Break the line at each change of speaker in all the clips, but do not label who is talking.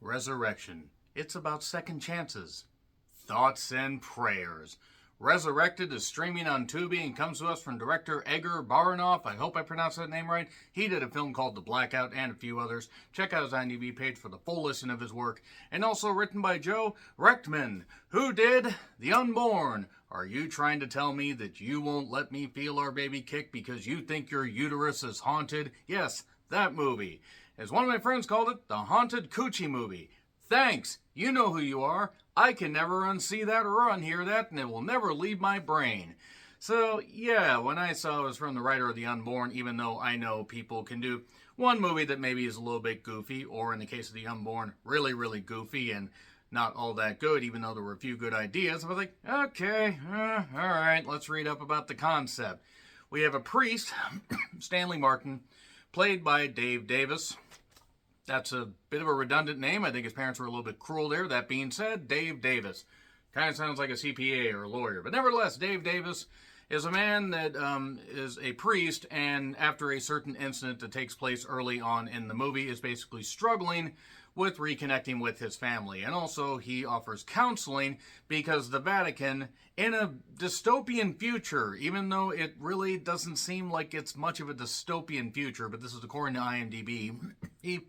Resurrection. It's about second chances, thoughts, and prayers. Resurrected is streaming on Tubi and comes to us from director Edgar Baranoff. I hope I pronounced that name right. He did a film called The Blackout and a few others. Check out his IMDb page for the full list of his work. And also written by Joe Rechtman, who did The Unborn. Are you trying to tell me that you won't let me feel our baby kick because you think your uterus is haunted? Yes, that movie. As one of my friends called it, the Haunted Coochie Movie. Thanks. You know who you are. I can never unsee that or unhear that, and it will never leave my brain. So, yeah, when I saw it was from the writer of The Unborn, even though I know people can do one movie that maybe is a little bit goofy, or in the case of The Unborn, really, really goofy and not all that good, even though there were a few good ideas, I was like, okay, all right, let's read up about the concept. We have a priest, Stanley Martin, played by Dave Davis. That's a bit of a redundant name. I think his parents were a little bit cruel there. That being said, Dave Davis. Kind of sounds like a CPA or a lawyer. But nevertheless, Dave Davis is a man that is a priest, and after a certain incident that takes place early on in the movie, is basically struggling with reconnecting with his family. And also, he offers counseling because the Vatican, in a dystopian future, even though it really doesn't seem like it's much of a dystopian future, but this is according to IMDb, he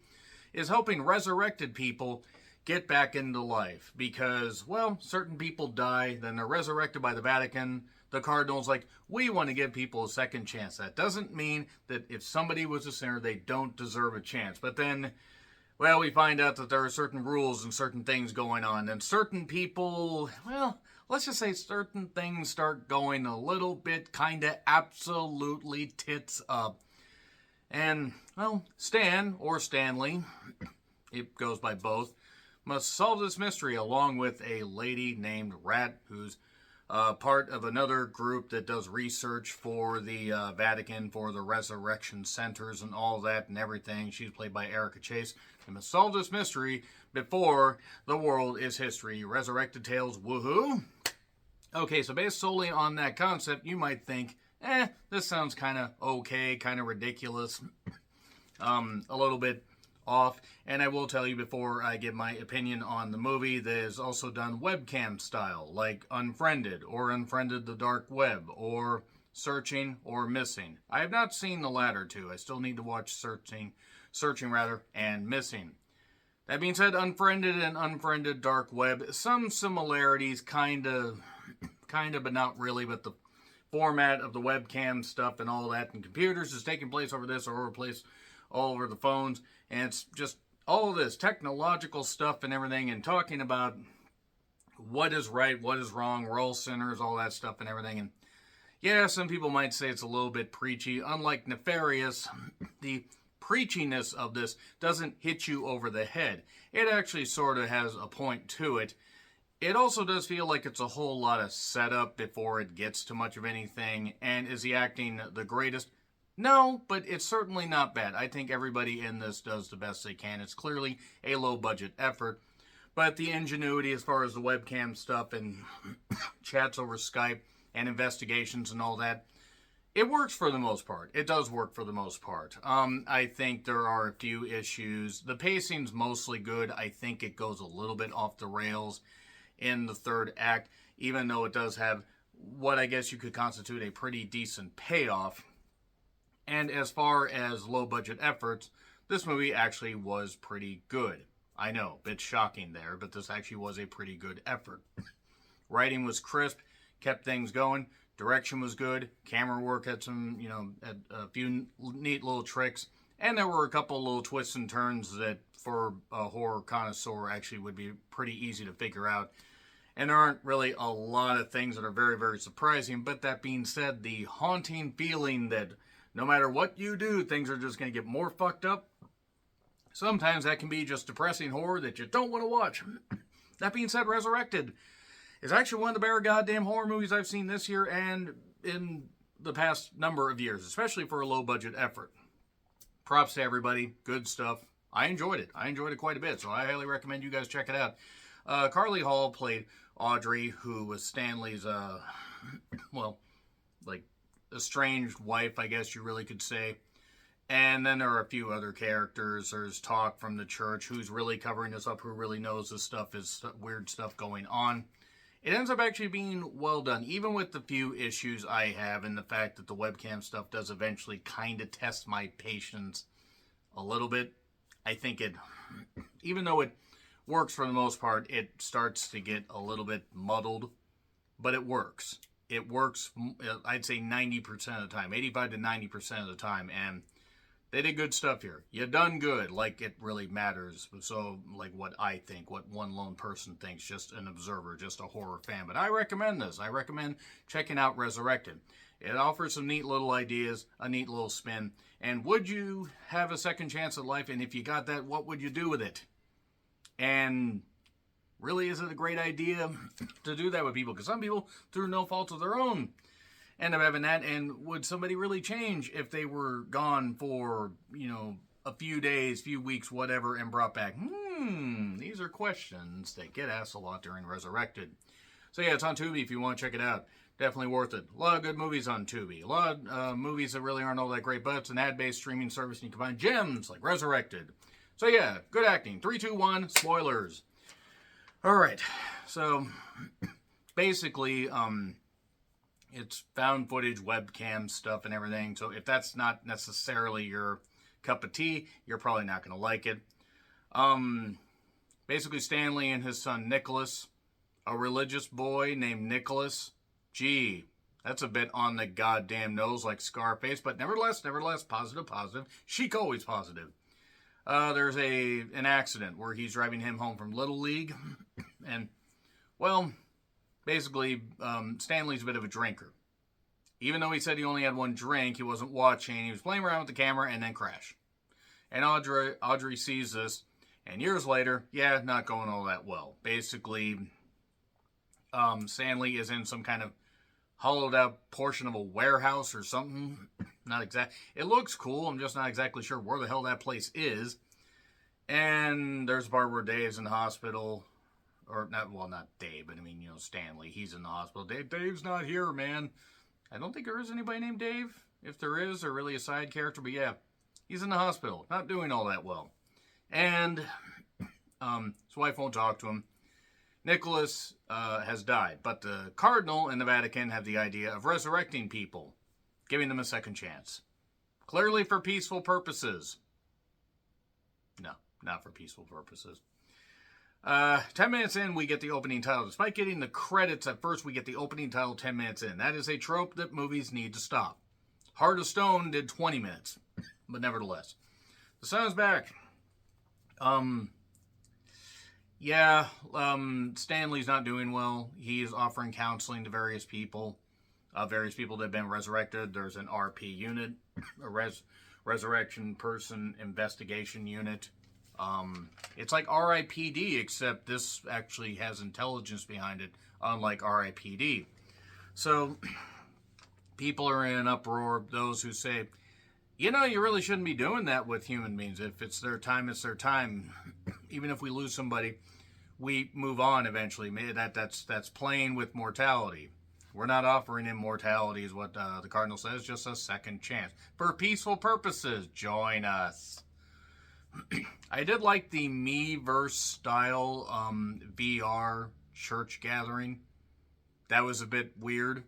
is helping resurrected people get back into life because, well, certain people die, then they're resurrected by the Vatican. The Cardinal's like, we want to give people a second chance. That doesn't mean that if somebody was a sinner, they don't deserve a chance. But then, well, we find out that there are certain rules and certain things going on. And certain people, well, let's just say certain things start going a little bit kind of absolutely tits up. And, well, Stan, or Stanley, it goes by both, must solve this mystery along with a lady named Rat, who's part of another group that does research for the Vatican, for the resurrection centers and all that and everything. She's played by Erica Chase. They must solve this mystery before the world is history. Resurrected Tales, woohoo! Okay, so based solely on that concept, you might think, this sounds kind of okay, kind of ridiculous, a little bit off. And I will tell you before I give my opinion on the movie that is also done webcam style, like Unfriended, or Unfriended the Dark Web, or Searching, or Missing. I have not seen the latter two. I still need to watch Searching and Missing. That being said, Unfriended and Unfriended Dark Web, some similarities, kind of, but not really, but the format of the webcam stuff and all that, and computers is taking place over this or over place all over the phones, and it's just all of this technological stuff and everything, and talking about what is right, what is wrong, we're all sinners, all that stuff and everything. And yeah, some people might say it's a little bit preachy. Unlike Nefarious, the preachiness of this doesn't hit you over the head. It actually sort of has a point to it. It also does feel like it's a whole lot of setup before it gets to much of anything. And is the acting the greatest? No, but it's certainly not bad. I think everybody in this does the best they can. It's clearly a low-budget effort. But the ingenuity as far as the webcam stuff and chats over Skype and investigations and all that, it works for the most part. It does work for the most part. I think there are a few issues. The pacing's mostly good. I think it goes a little bit off the rails in the third act, even though it does have what I guess you could constitute a pretty decent payoff. And as far as low-budget efforts, this movie actually was pretty good. I know, a bit shocking there, but this actually was a pretty good effort. Writing was crisp, kept things going. Direction was good. Camera work had some, had a few neat little tricks. And there were a couple little twists and turns that for a horror connoisseur actually would be pretty easy to figure out. And there aren't really a lot of things that are very, very surprising. But that being said, the haunting feeling that no matter what you do, things are just going to get more fucked up. Sometimes that can be just depressing horror that you don't want to watch. That being said, Resurrected is actually one of the better goddamn horror movies I've seen this year and in the past number of years, especially for a low-budget effort. Props to everybody. Good stuff. I enjoyed it. I enjoyed it quite a bit, so I highly recommend you guys check it out. Carly Hall played Audrey, who was Stanley's, estranged wife, I guess you really could say. And then there are a few other characters. There's talk from the church, who's really covering this up, who really knows this stuff is weird stuff going on. It ends up actually being well done, even with the few issues I have, and the fact that the webcam stuff does eventually kind of test my patience a little bit. I think it, even though it works for the most part, it starts to get a little bit muddled, but it works. It works, I'd say 90% of the time, 85 to 90% of the time, and they did good stuff here. You done good, like it really matters. So, like what I think, what one lone person thinks, just an observer, just a horror fan. But I recommend this. I recommend checking out Resurrected. It offers some neat little ideas, a neat little spin. And would you have a second chance at life? And if you got that, what would you do with it? And really, is it a great idea to do that with people? Because some people, through no fault of their own, end up having that. And would somebody really change if they were gone for, a few days, few weeks, whatever, and brought back? These are questions that get asked a lot during Resurrected. So yeah, it's on Tubi if you want to check it out. Definitely worth it. A lot of good movies on Tubi. A lot of movies that really aren't all that great, but it's an ad-based streaming service and you can find gems like Resurrected. So yeah, good acting. 3, 2, 1, spoilers. Alright, so basically, it's found footage, webcam stuff and everything. So if that's not necessarily your cup of tea, you're probably not going to like it. Basically Stanley and his son Nicholas, a religious boy named Nicholas. Gee, that's a bit on the goddamn nose like Scarface, but nevertheless, positive. Chic always positive. There's an accident where he's driving him home from Little League. And, well, basically, Stanley's a bit of a drinker. Even though he said he only had one drink, he wasn't watching. He was playing around with the camera and then crashed. And Audrey sees this. And years later, not going all that well. Basically, Stanley is in some kind of hollowed out portion of a warehouse or something. Not exact. It looks cool. I'm just not exactly sure where the hell that place is. And there's a part where Dave's in the hospital. Or not Dave, but Stanley. He's in the hospital. Dave's not here, man. I don't think there is anybody named Dave. If there is, they're really a side character. But yeah, he's in the hospital. Not doing all that well. And his wife won't talk to him. Nicholas has died, but the Cardinal and the Vatican have the idea of resurrecting people, giving them a second chance. Clearly for peaceful purposes. No, not for peaceful purposes. 10 minutes in, we get the opening title. Despite getting the credits at first, we get the opening title 10 minutes in. That is a trope that movies need to stop. Heart of Stone did 20 minutes, but nevertheless. The sun is back. Stanley's not doing well. He is offering counseling to various people that have been resurrected. There's an RP unit, a Resurrection Person Investigation Unit. It's like RIPD, except this actually has intelligence behind it, unlike RIPD. So, people are in an uproar. Those who say, you really shouldn't be doing that with human beings. If it's their time, it's their time. Even if we lose somebody, we move on eventually. That's playing with mortality. We're not offering immortality, is what the Cardinal says, just a second chance. For peaceful purposes, join us. I did like the Miiverse style VR church gathering. That was a bit weird.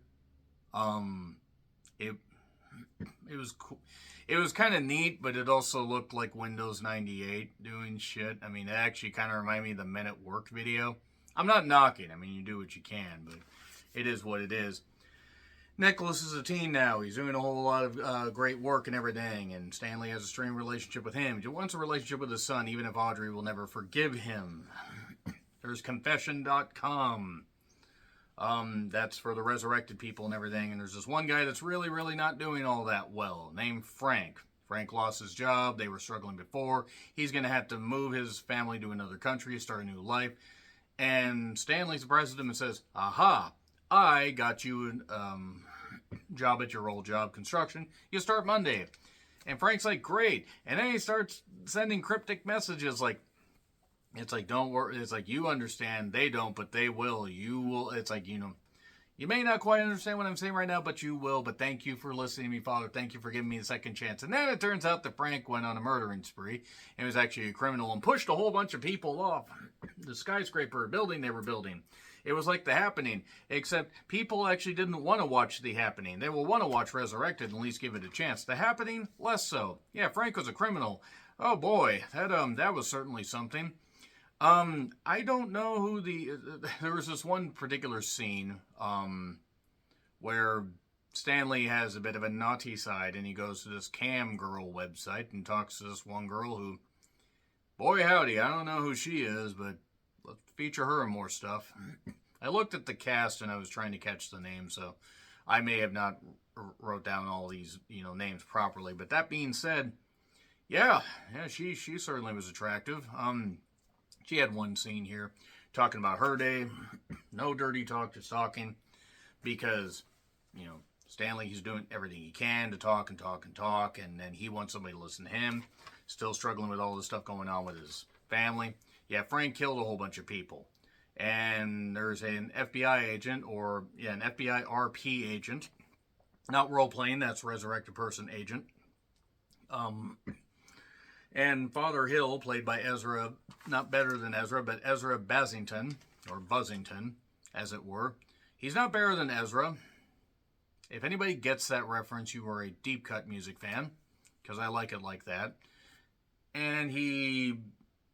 It was cool. It was kind of neat, but it also looked like Windows 98 doing shit. It actually kind of reminded me of the Men at Work video. I'm not knocking. You do what you can, but it is what it is. Nicholas is a teen now. He's doing a whole lot of great work and everything, and Stanley has a strained relationship with him. He wants a relationship with his son, even if Audrey will never forgive him. There's confession.com. That's for the resurrected people and everything. And there's this one guy that's really, really not doing all that well, named Frank. Frank lost his job. They were struggling before. He's going to have to move his family to another country, start a new life. And Stanley surprises him and says, aha, I got you a job at your old job, construction. You start Monday. And Frank's like, great. And then he starts sending cryptic messages like, it's like, don't worry. It's like, you understand. They don't, but they will. You will. It's like, You may not quite understand what I'm saying right now, but you will. But thank you for listening to me, Father. Thank you for giving me a second chance. And then it turns out that Frank went on a murdering spree and was actually a criminal and pushed a whole bunch of people off the skyscraper building they were building. It was like The Happening, except people actually didn't want to watch The Happening. They will want to watch Resurrected and at least give it a chance. The Happening, less so. Yeah, Frank was a criminal. Oh boy, that was certainly something. I don't know who there was this one particular scene, where Stanley has a bit of a naughty side and he goes to this cam girl website and talks to this one girl who, boy howdy, I don't know who she is, but let's feature her in more stuff. I looked at the cast and I was trying to catch the name, so I may have not wrote down all these, names properly. But that being said, yeah, she certainly was attractive. She had one scene here talking about her day. No dirty talk, just talking. Because, Stanley, he's doing everything he can to talk and talk and talk. And then he wants somebody to listen to him. Still struggling with all this stuff going on with his family. Yeah, Frank killed a whole bunch of people. And there's an FBI agent, an FBI RP agent. Not role-playing, that's Resurrected Person agent. And Father Hill, played by Ezra, not better than Ezra, but Ezra Bazington, or Buzzington, as it were. He's not better than Ezra. If anybody gets that reference, you are a deep cut music fan, because I like it like that. And he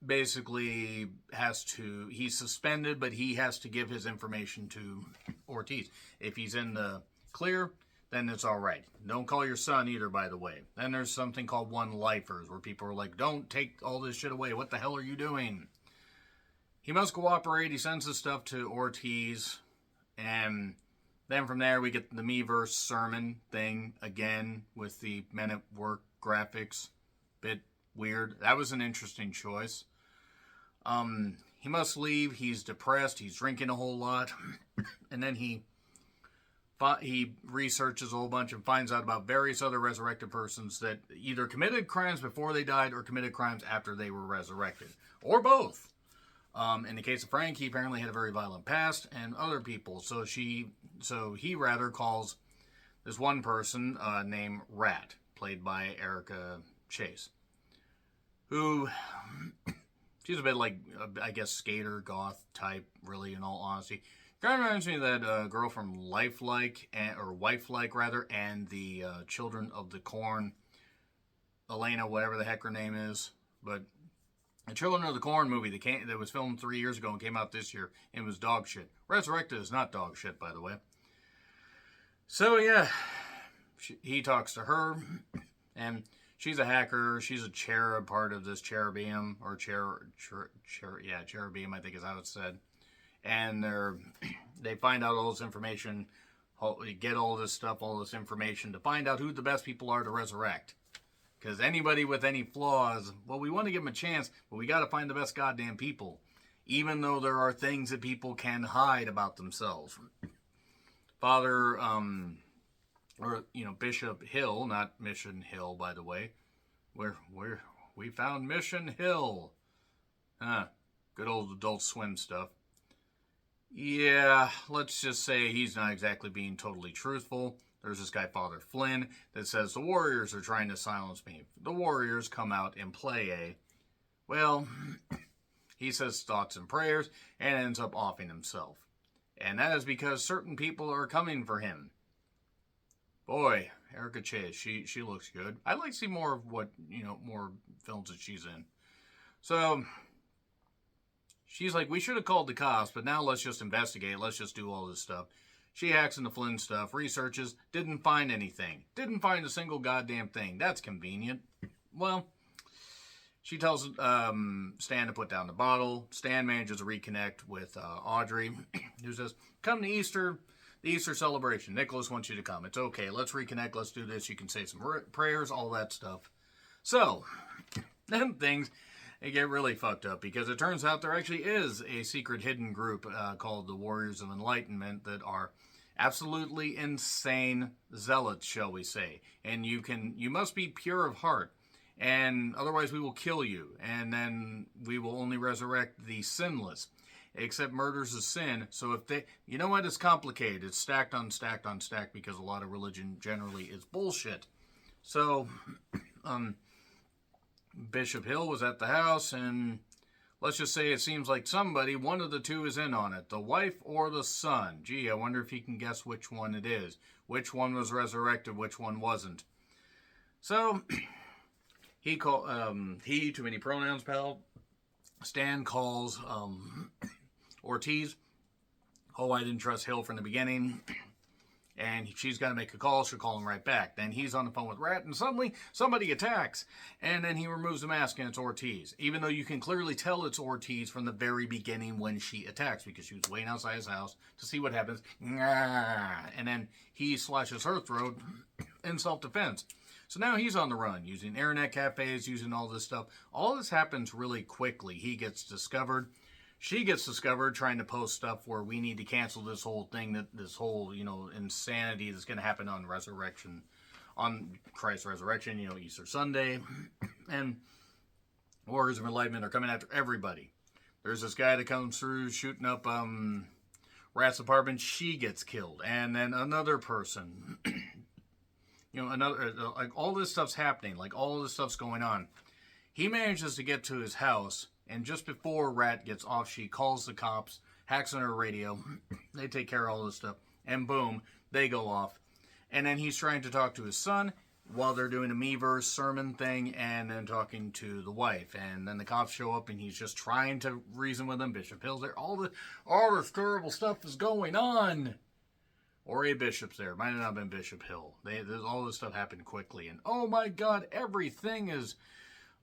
basically he's suspended, but he has to give his information to Ortiz. If he's in the clear, then it's all right. Don't call your son either, by the way. Then there's something called one-lifers, where people are like, don't take all this shit away. What the hell are you doing? He must cooperate. He sends his stuff to Ortiz. And then from there, we get the Meverse sermon thing again with the Men at Work graphics. Bit weird. That was an interesting choice. He must leave. He's depressed. He's drinking a whole lot. And then he researches a whole bunch and finds out about various other resurrected persons that either committed crimes before they died or committed crimes after they were resurrected. Or both. In the case of Frank, he apparently had a very violent past, and other people. So he rather calls this one person named Rat, played by Erica Chase, who, she's a bit like, I guess, skater, goth type, really, in all honesty. Kind of reminds me of that girl from Lifelike, or Wifelike, rather, and the Children of the Corn, Elena, whatever the heck her name is. But the Children of the Corn movie that was filmed 3 years ago and came out this year, and was dog shit. Resurrected is not dog shit, by the way. So, yeah, he talks to her, and she's a hacker. She's a cherub, part of this cherubim, or cherubim, I think is how it's said. And they find out all this information, get all this stuff, all this information to find out who the best people are to resurrect. Because anybody with any flaws, well, we want to give them a chance, but we got to find the best goddamn people. Even though there are things that people can hide about themselves. Father, Bishop Hill, not Mission Hill, by the way. We found Mission Hill. Good old Adult Swim stuff. Yeah, let's just say he's not exactly being totally truthful. There's this guy, Father Flynn, that says the Warriors are trying to silence me. The Warriors come out and play he says thoughts and prayers and ends up offing himself. And that is because certain people are coming for him. Boy, Erica Chase, she looks good. I'd like to see more of more films that she's in. So she's like, we should have called the cops, but now let's just investigate. Let's just do all this stuff. She hacks into Flynn stuff, researches, didn't find anything. Didn't find a single goddamn thing. That's convenient. Well, she tells Stan to put down the bottle. Stan manages to reconnect with Audrey, who says, come to the Easter celebration. Nicholas wants you to come. It's okay. Let's reconnect. Let's do this. You can say some prayers, all that stuff. So, then things... they get really fucked up because it turns out there actually is a secret hidden group called the Warriors of Enlightenment that are absolutely insane zealots, shall we say. And you must be pure of heart, and otherwise we will kill you, and then we will only resurrect the sinless. accept murder's a sin. So if they, you know what, it's complicated. It's stacked on stacked on stacked because a lot of religion generally is bullshit. So, Bishop Hill was at the house, and let's just say it seems like somebody, one of the two is in on it. The wife or the son. Gee, I wonder if he can guess which one it is. Which one was resurrected, which one wasn't. So, he too many pronouns, pal. Stan calls Ortiz. Oh, I didn't trust Hill from the beginning. And she's got to make a call. She'll call him right back. Then he's on the phone with Rat, and suddenly somebody attacks. And then he removes the mask, and it's Ortiz. Even though you can clearly tell it's Ortiz from the very beginning when she attacks, because she was waiting outside his house to see what happens. And then he slashes her throat in self-defense. So now he's on the run, using internet cafes, using all this stuff. All this happens really quickly. He gets discovered. She gets discovered trying to post stuff where we need to cancel this whole thing, this whole, insanity that's going to happen on Christ's resurrection, Easter Sunday. And Warriors of Enlightenment are coming after everybody. There's this guy that comes through shooting up Rat's apartment. She gets killed. And then another person... like all this stuff's happening, like all this stuff's going on. He manages to get to his house, and just before Rat gets off, she calls the cops, hacks on her radio. They take care of all this stuff, and boom, they go off. And then he's trying to talk to his son while they're doing a me-verse sermon thing, and then talking to the wife. And then the cops show up, and he's just trying to reason with them. Bishop Hill's there. All this terrible stuff is going on. Or a bishop's there. Might have not been Bishop Hill. All this stuff happened quickly. And oh my God, everything is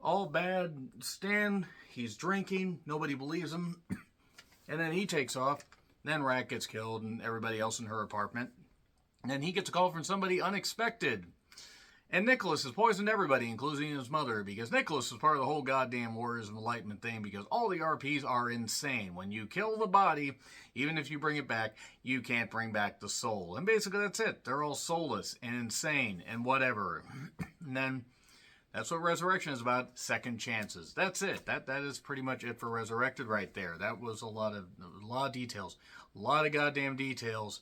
all bad. Stan, he's drinking. Nobody believes him. And then he takes off. Then Rat gets killed and everybody else in her apartment. And then he gets a call from somebody unexpected. And Nicholas has poisoned everybody, including his mother, because Nicholas is part of the whole goddamn Warriors of Enlightenment thing, because all the RPs are insane. When you kill the body, even if you bring it back, you can't bring back the soul. And basically that's it. They're all soulless and insane and whatever. And then that's what Resurrection is about, second chances. That's it. That is pretty much it for Resurrected right there. That was a lot of details. A lot of goddamn details.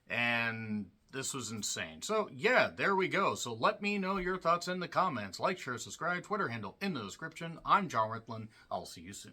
And this was insane. So, yeah, there we go. So let me know your thoughts in the comments. Like, share, subscribe, Twitter handle in the description. I'm John Ritlin. I'll see you soon.